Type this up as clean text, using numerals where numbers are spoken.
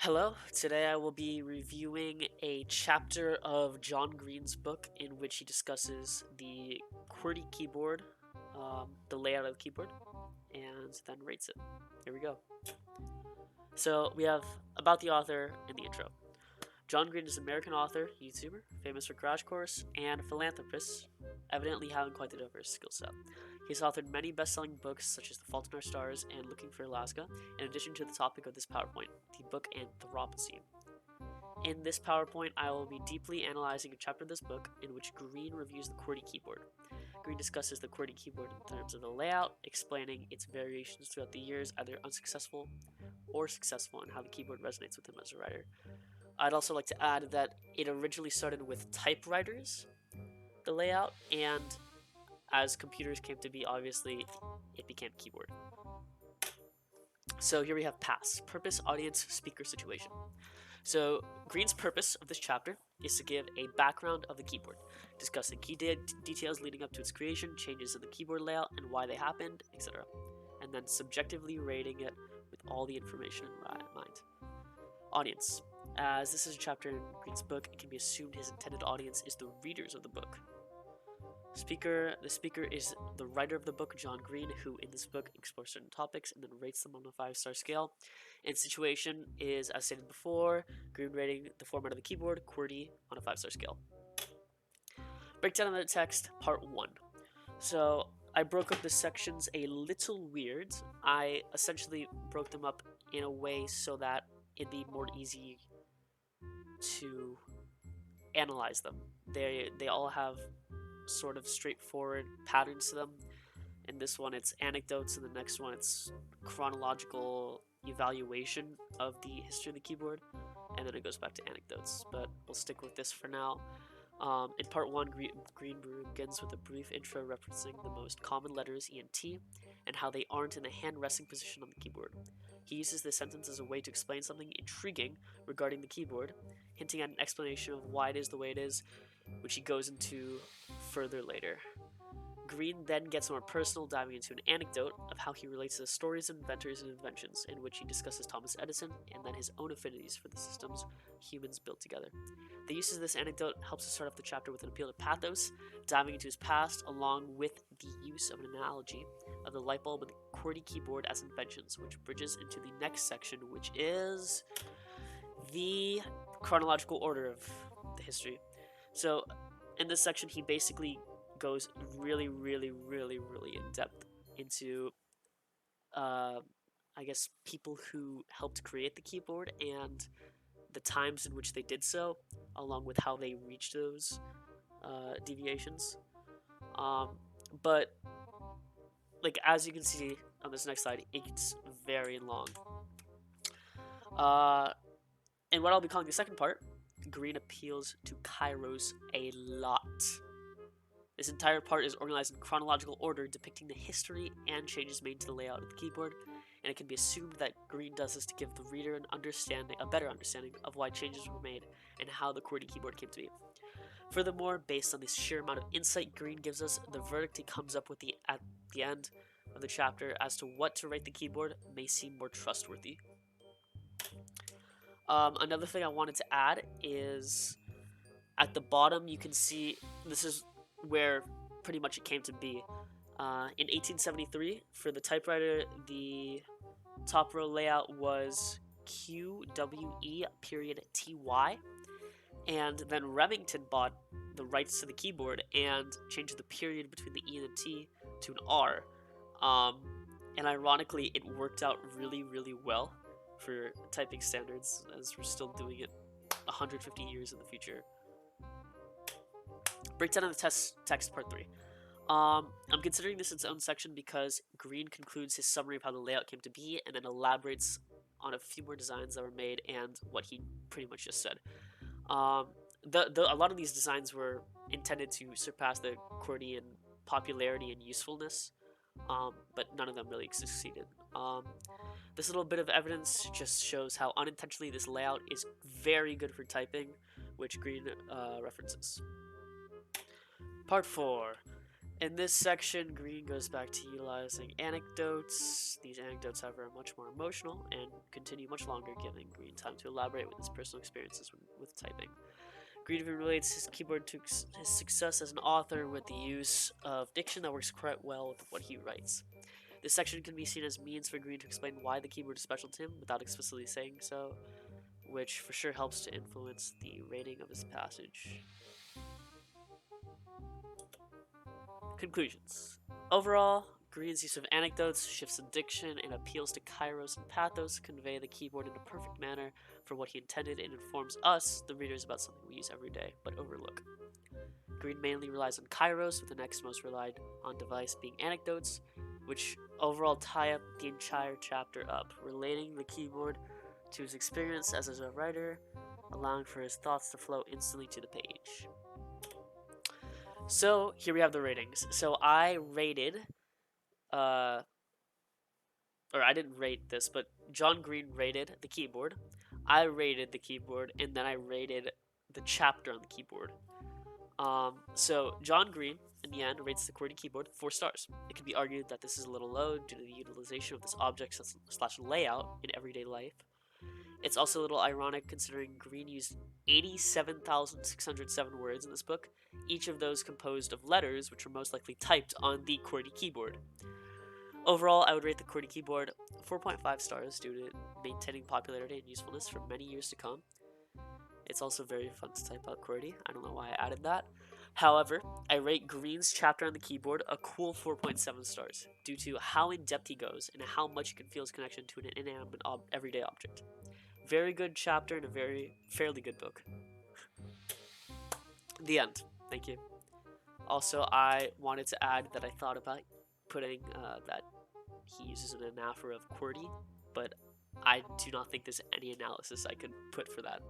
Hello, today I will be reviewing a chapter of John Green's book in which he discusses the QWERTY keyboard, the layout of the keyboard, and then rates it. Here we go. So we have about the author and the intro. John Green is an American author, YouTuber, famous for Crash Course, and philanthropist, evidently having quite the diverse skill set. He's authored many best-selling books such as The Fault in Our Stars and Looking for Alaska, in addition to the topic of this PowerPoint, the book Anthropocene. In this PowerPoint, I will be deeply analyzing a chapter of this book in which Green reviews the QWERTY keyboard. Green discusses the QWERTY keyboard in terms of the layout, explaining its variations throughout the years, either unsuccessful or successful, and how the keyboard resonates with him as a writer. I'd also like to add that it originally started with typewriters, the layout, and as computers came to be, obviously, it became keyboard. So here we have PASS, Purpose, Audience, Speaker, Situation. So Green's purpose of this chapter is to give a background of the keyboard, discussing key details leading up to its creation, changes in the keyboard layout and why they happened, etc. And then subjectively rating it with all the information in mind. Audience. As this is a chapter in Green's book, it can be assumed his intended audience is the readers of the book. The speaker is the writer of the book, John Green, who in this book explores certain topics and then rates them on a 5-star scale. And situation is, as stated before, Green rating the format of the keyboard, QWERTY, on a 5-star scale. Breakdown of the text, part 1. So I broke up the sections a little weird. I essentially broke them up in a way so that it'd be more easy to analyze them. They all have sort of straightforward patterns to them. In this one it's anecdotes, and the next one it's chronological evaluation of the history of the keyboard, and then it goes back to anecdotes, but we'll stick with this for now. In part 1, Green begins with a brief intro referencing the most common letters E and T and how they aren't in a hand resting position on the keyboard. He uses this sentence as a way to explain something intriguing regarding the keyboard, hinting at an explanation of why it is the way it is, which he goes into further later. Green then gets more personal, diving into an anecdote of how he relates to the stories of inventors and inventions, in which he discusses Thomas Edison and then his own affinities for the systems humans built together. The use of this anecdote helps to start off the chapter with an appeal to pathos, diving into his past, along with the use of an analogy of the light bulb and the QWERTY keyboard as inventions, which bridges into the next section, which is the chronological order of the history. So in this section, he basically goes really in depth into I guess people who helped create the keyboard and the times in which they did so, along with how they reached those deviations. But like, as you can see on this next slide, it's very long. And what I'll be calling the second part, Green appeals to Kairos a lot. This entire part is organized in chronological order, depicting the history and changes made to the layout of the keyboard, and it can be assumed that Green does this to give the reader a better understanding of why changes were made and how the QWERTY keyboard came to be. Furthermore, based on this sheer amount of insight Green gives us, the verdict he comes up with at the end of the chapter as to what to rate the keyboard may seem more trustworthy. Another thing I wanted to add is at the bottom you can see this is where pretty much it came to be. In 1873, for the typewriter, the top row layout was QWE.TY, and then Remington bought the rights to the keyboard and changed the period between the E and the T to an R. And ironically, it worked out really well for typing standards, as we're still doing it 150 years in the future. Breakdown of the text, part 3. I'm considering this its own section because Green concludes his summary of how the layout came to be and then elaborates on a few more designs that were made and what he pretty much just said. A lot of these designs were intended to surpass the QWERTY in popularity and usefulness, but none of them really succeeded. This little bit of evidence just shows how unintentionally this layout is very good for typing, which Green references. Part 4. In this section, Green goes back to utilizing anecdotes. These anecdotes, however, are much more emotional and continue much longer, giving Green time to elaborate with his personal experiences with typing. Green even relates his keyboard to his success as an author with the use of diction that works quite well with what he writes. This section can be seen as means for Green to explain why the keyboard is special to him without explicitly saying so, which for sure helps to influence the rating of his passage. Conclusions. Overall, Green's use of anecdotes, shifts in diction, and appeals to kairos and pathos convey the keyboard in a perfect manner for what he intended and informs us, the readers, about something we use every day but overlook. Green mainly relies on kairos, with the next most relied on device being anecdotes, which overall tie up the entire chapter up, relating the keyboard to his experience as a writer, allowing for his thoughts to flow instantly to the page. So here we have the ratings. So I rated, or I didn't rate this, but John Green rated the keyboard. I rated the keyboard, and then I rated the chapter on the keyboard. So John Green, in the end, rates the QWERTY keyboard 4 stars. It can be argued that this is a little low due to the utilization of this object slash layout in everyday life. It's also a little ironic considering Green used 87,607 words in this book, each of those composed of letters which were most likely typed on the QWERTY keyboard. Overall, I would rate the QWERTY keyboard 4.5 stars due to maintaining popularity and usefulness for many years to come. It's also very fun to type out QWERTY. I don't know why I added that. However, I rate Green's chapter on the keyboard a cool 4.7 stars due to how in depth he goes and how much you can feel his connection to an inanimate everyday object. Very good chapter and a fairly good book. The end. Thank you. Also, I wanted to add that I thought about putting that he uses an anaphora of QWERTY, but I do not think there's any analysis I could put for that.